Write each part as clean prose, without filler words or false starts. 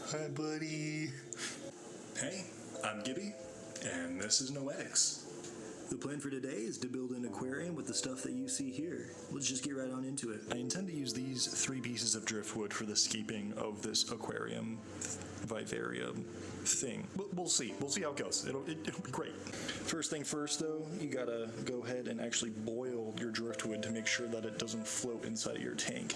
Hi, buddy. Hey, I'm Gibby, and this is Noetics. The plan for today is to build an aquarium with the stuff that you see here. Let's just get right on into it. I intend to use these 3 pieces of driftwood for the scaping of this aquarium vivarium thing. We'll see. We'll see how it goes. It'll be great. First thing first, though, you gotta go ahead and actually boil your driftwood to make sure that it doesn't float inside of your tank.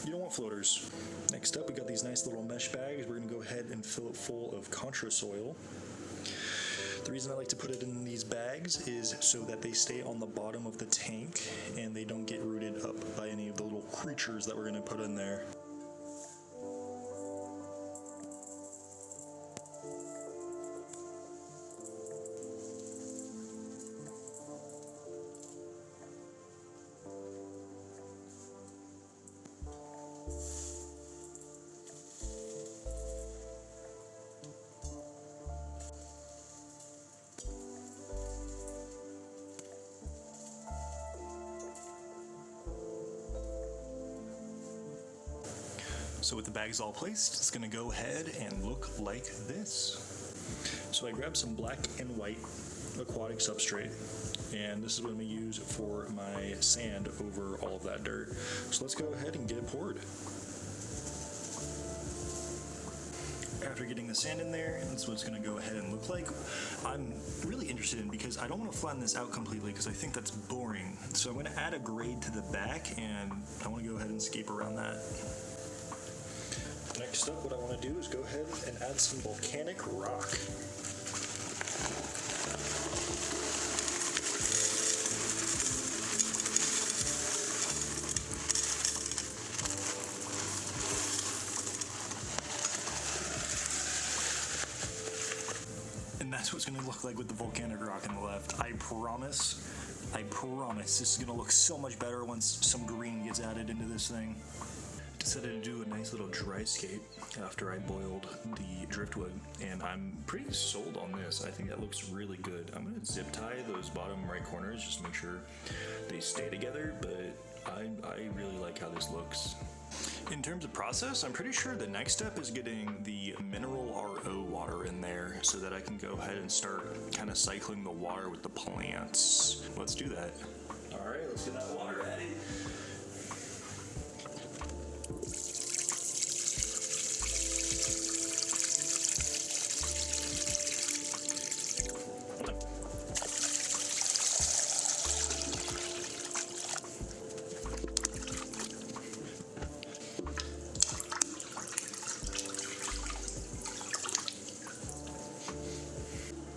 You don't want floaters. Next up, we got these nice little mesh bags. We're gonna go ahead and fill it full of contra soil. The reason I like to put it in these bags is so that they stay on the bottom of the tank and they don't get rooted up by any of the little creatures that we're gonna put in there. So with the bags all placed, it's gonna go ahead and look like this. So I grabbed some black and white aquatic substrate, and this is what I'm gonna use for my sand over all of that dirt. So let's go ahead and get it poured. After getting the sand in there, that's what it's gonna go ahead and look like. I'm really interested in, because I don't wanna flatten this out completely because I think that's boring. So I'm gonna add a grade to the back, and I wanna go ahead and scape around that. Next up, what I want to do is go ahead and add some volcanic rock. And that's what it's going to look like with the volcanic rock on the left. I promise, this is going to look so much better once some green gets added into this thing. Decided to do a nice little dry scape after I boiled the driftwood, and I'm pretty sold on this. I think that looks really good. I'm gonna zip tie those bottom right corners just to make sure they stay together, but I really like how this looks. In terms of process, I'm pretty sure the next step is getting the mineral RO water in there so that I can go ahead and start kind of cycling the water with the plants. Let's do that. All right, let's get that water added.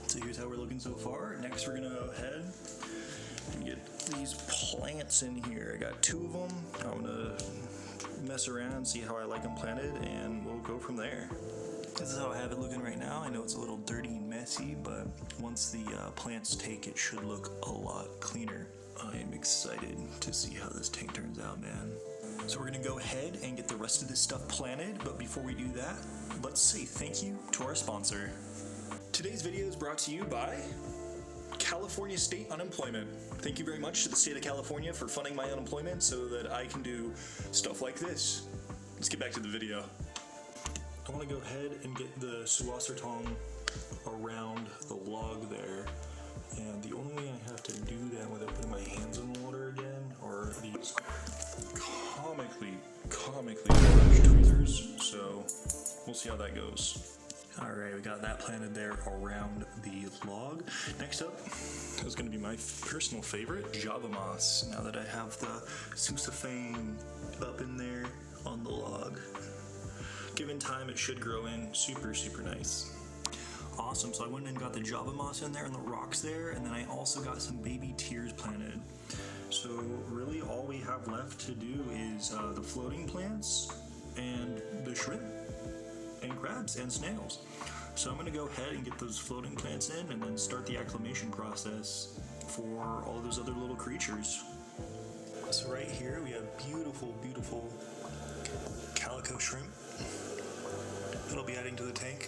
So here's how we're looking so far. Next, we're gonna go ahead and get these plants in here. I got 2 of them. I'm gonna mess around, see how I like them planted, and we'll go from there. This is how I have it looking right now. I know it's a little dirty and messy, but once the plants take, it should look a lot cleaner. I am excited to see how this tank turns out, man. So we're gonna go ahead and get the rest of this stuff planted, but before we do that, let's say thank you to our sponsor. Today's video is brought to you by California State Unemployment. Thank you very much to the state of California for funding my unemployment so that I can do stuff like this. Let's get back to the video. I want to go ahead and get the suasser tong around the log there, and the only way I have to do that without putting my hands in the water again are these comically large tweezers, so we'll see how that goes. Alright, we got that planted there around the log. Next up is going to be my personal favorite, Java moss, now that I have the sousaphane up in there on the log. Given time, it should grow in super nice. Awesome, so I went and got the Java moss in there and the rocks there, and then I also got some baby tears planted. So really all we have left to do is the floating plants and the shrimp and crabs and snails. So I'm going to go ahead and get those floating plants in and then start the acclimation process for all those other little creatures. So right here we have beautiful calico shrimp that'll be adding to the tank.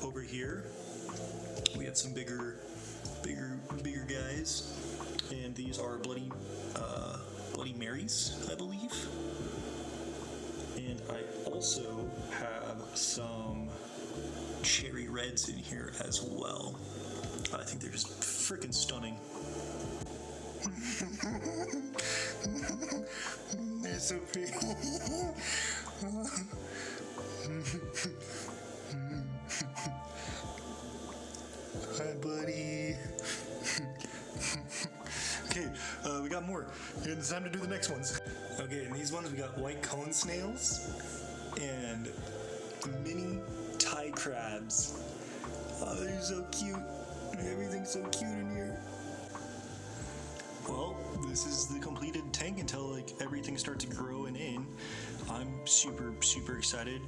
Over here we have some bigger guys. And these are Bloody Marys, I believe. And I also have some cherry reds in here as well. I think they're just freaking stunning. They're so pretty. Hi, buddy. Okay, we got more. And it's time to do the next ones. Okay, and these ones we got white cone snails and mini Thai crabs. Oh, they're so cute. Everything's so cute in here. Well, this is the completed tank until like everything starts growing in. I'm super excited.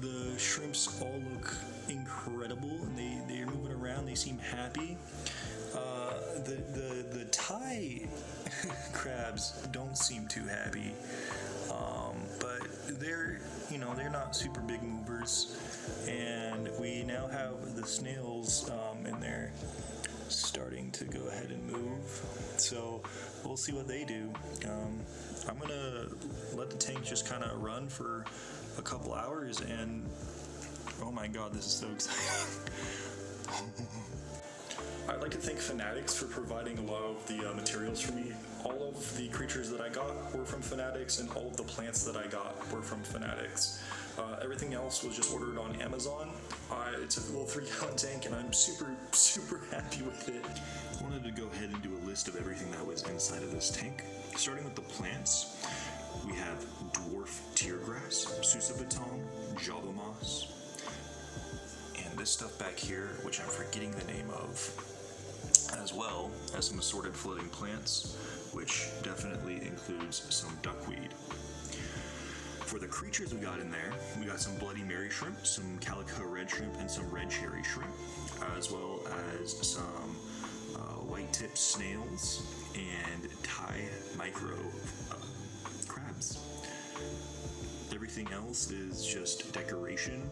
The shrimps all look incredible, and they're moving around. They seem happy. The Thai crabs don't seem too happy, but they're not super big movers. And we now have the snails in there starting to go ahead and move. So we'll see what they do. I'm gonna let the tank just kind of run for a couple hours, and oh my god, this is so exciting. I'd like to thank Fanatics for providing a lot of the materials for me. All of the creatures that I got were from Fanatics, and all of the plants that I got were from Fanatics. Everything else was just ordered on Amazon. It's a little 3-gallon tank, and I'm super happy with it. I wanted to go ahead and do a list of everything that was inside of this tank. Starting with the plants, we have dwarf tiergrass, susabatong, java moss, and this stuff back here, which I'm forgetting the name of, as well as some assorted floating plants, which definitely includes some duckweed. For the creatures we got in there, we got some Bloody Mary shrimp, some calico red shrimp, and some red cherry shrimp, as well as some white tip snails and Thai micro crabs. Everything else is just decoration.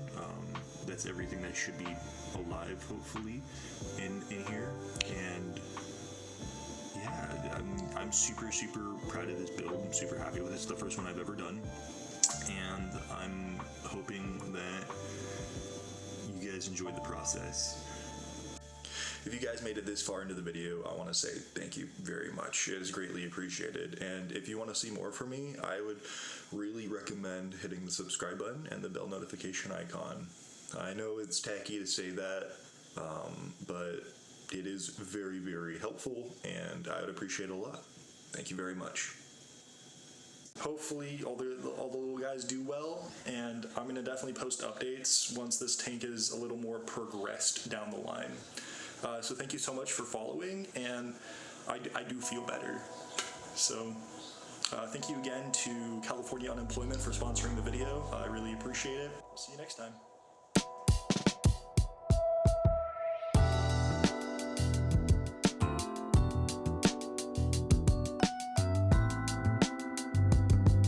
That's everything that should be alive, hopefully, in here. And yeah, I'm super proud of this build. I'm super happy with it. It's the first one I've ever done, and I'm hoping that you guys enjoyed the process. If you guys made it this far into the video, I want to say thank you very much. It is greatly appreciated. And if you want to see more from me, I would really recommend hitting the subscribe button and the bell notification icon. I know it's tacky to say that, but it is very helpful, and I would appreciate it a lot. Thank you very much. Hopefully all the little guys do well, and I'm going to definitely post updates once this tank is a little more progressed down the line. So thank you so much for following, and I do feel better. So thank you again to California Unemployment for sponsoring the video. I really appreciate it. See you next time.